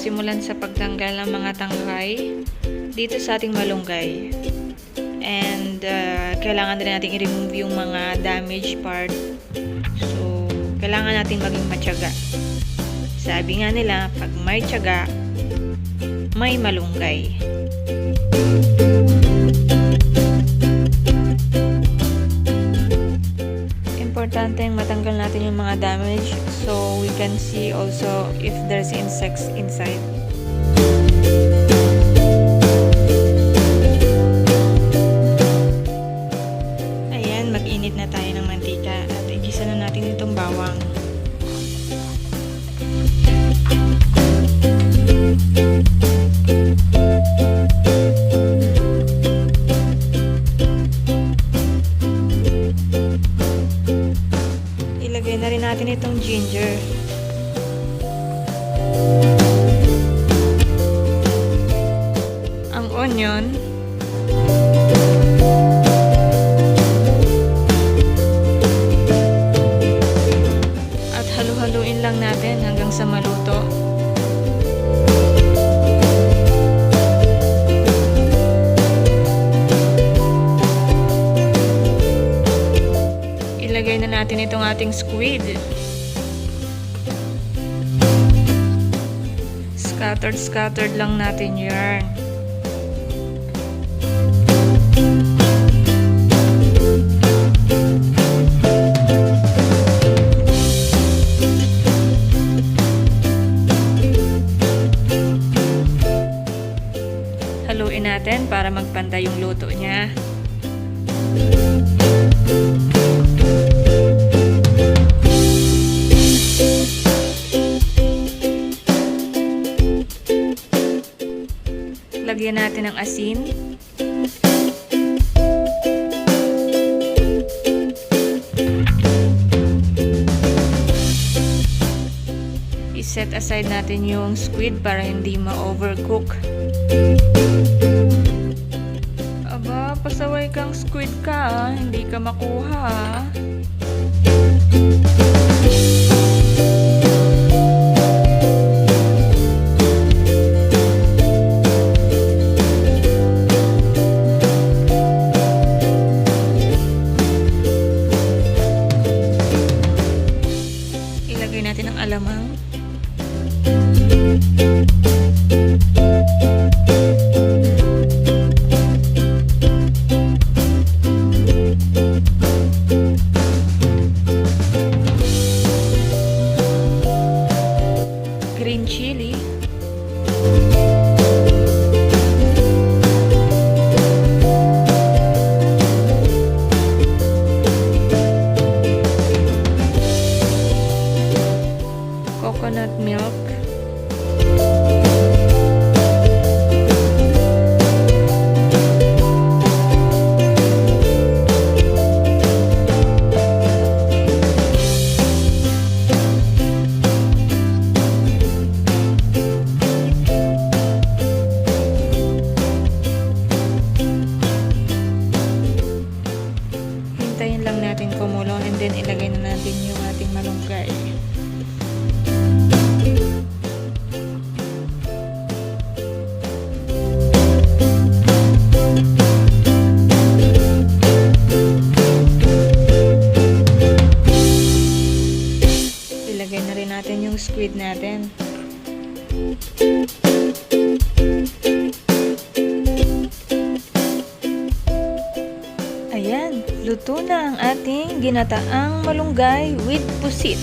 simulan sa pagtanggal ng mga tangkay dito sa ating malunggay. And kailangan din natin i-remove yung mga damaged part. So, kailangan natin maging matyaga. Sabi nga nila, pag may tiyaga, may malunggay. Importante matanggal natin yung mga damage so we can see also if there's insects inside. Ayan, mag-init na tayo ng mantika at igisa na natin itong bawang. Ilagay na rin natin itong ginger. Ang onion. At halu-haluin lang natin hanggang sa maluto. Ilagay na natin itong ating squid. Scattered lang natin yan. Haluin natin para magpantay yung luto niya. Lagyan natin ng asin. I-set aside natin yung squid para hindi ma-overcook. Aba, pasaway kang squid ka, hindi ka makuha. Ilagay natin ang alamang. Green chili. Coconut milk. Hintayin lang natin kumulo and then ilagay na natin yung ating malunggay. Ilagay na rin natin yung squid natin. Ayan, luto na ang ating ginataang malunggay with pusit.